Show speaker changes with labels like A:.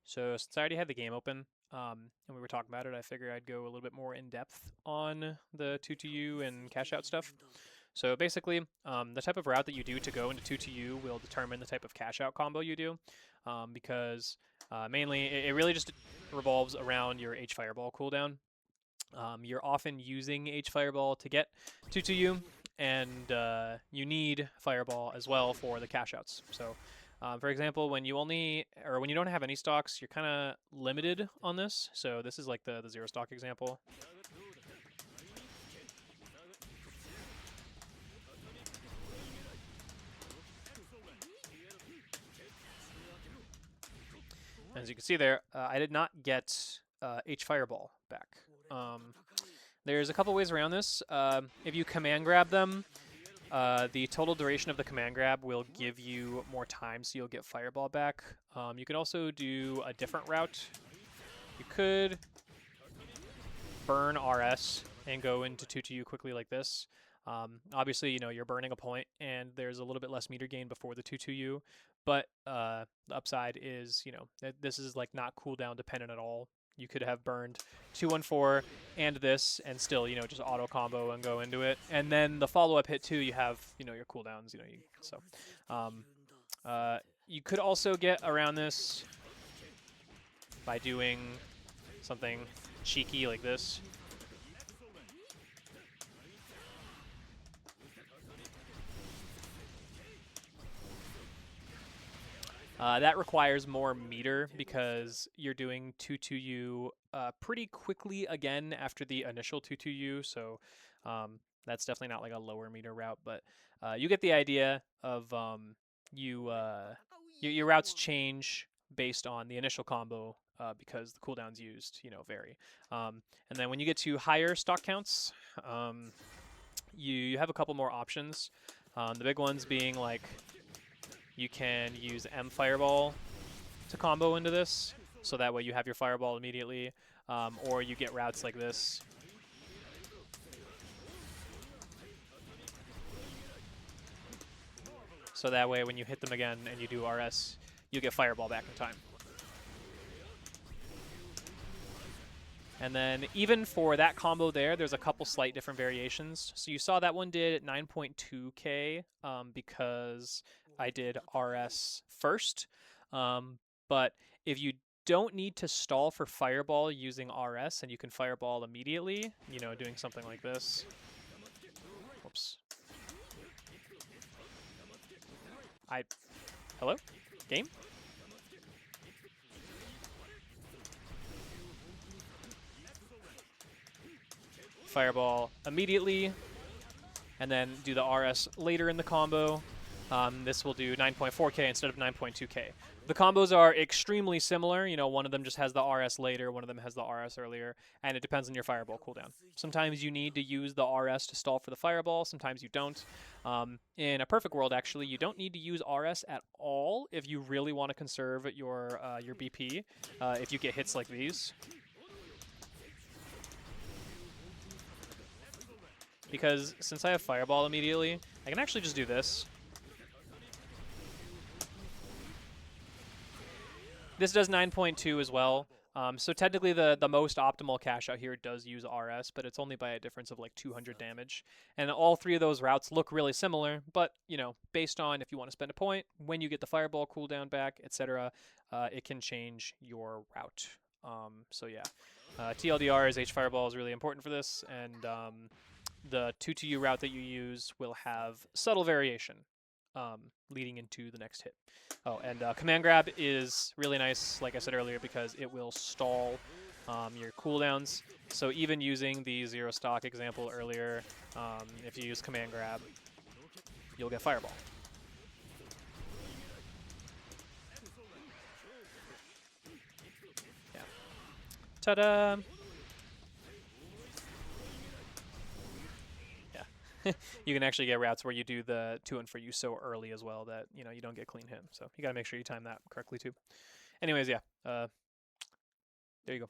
A: So since I already had the game open, and we were talking about it, I figured I'd go a little bit more in depth on the 2-2U and cash out stuff. So basically, the type of route that you do to go into 2-2U will determine the type of cash out combo you do, because mainly it really just revolves around your H Fireball cooldown. You're often using H Fireball to get 2-2U, and you need Fireball as well for the cash outs. So for example, when you don't have any stocks, you're kind of limited on this. So this is like the 0 stock example. As you can see there, I did not get H Fireball back. There's a couple ways around this. If you command grab them, the total duration of the command grab will give you more time, so you'll get Fireball back. You can also do a different route. You could burn RS and go into 2-2U quickly like this. Obviously, you're burning a point, and there's a little bit less meter gain before the 2-2U, but the upside is, this is like not cooldown dependent at all. You could have burned 2-1-4 and this, and still, just auto combo and go into it. And then the follow-up hit too, you have, your cooldowns, you could also get around this by doing something cheeky like this. That requires more meter because you're doing 2-2U pretty quickly again after the initial 2-2U, so that's definitely not like a lower meter route, but you get the idea of your routes change based on the initial combo because the cooldowns used, vary. And then when you get to higher stock counts, you have a couple more options. The big ones being like you can use M Fireball to combo into this, so that way you have your Fireball immediately, or you get routes like this. So that way when you hit them again and you do RS, you get Fireball back in time. And then even for that combo there's a couple slight different variations. So you saw that one did 9.2k because I did RS first. But if you don't need to stall for Fireball using RS and you can Fireball immediately, doing something like this. Whoops. Hello? Game? Fireball immediately, and then do the RS later in the combo. This will do 9.4k instead of 9.2k. The combos are extremely similar. One of them just has the RS later, one of them has the RS earlier, and it depends on your Fireball cooldown. Sometimes you need to use the RS to stall for the Fireball, sometimes you don't. In a perfect world, actually, you don't need to use RS at all if you really want to conserve your BP, if you get hits like these. Because since I have Fireball immediately, I can actually just do this. This does 9.2 as well. So technically the most optimal cash out here does use RS, but it's only by a difference of like 200 damage. And all three of those routes look really similar, but based on if you want to spend a point, when you get the Fireball cooldown back, etc., it can change your route. So yeah, TLDR is H Fireball is really important for this, and the 2-2U route that you use will have subtle variation leading into the next hit. Oh, and command grab is really nice, like I said earlier, because it will stall your cooldowns. So even using the 0 stock example earlier, if you use command grab, you'll get Fireball. Yeah. Ta-da! You can actually get routes where you do the 2-1-4U so early as well that you don't get clean hit. So you got to make sure you time that correctly too. Anyways, yeah, there you go.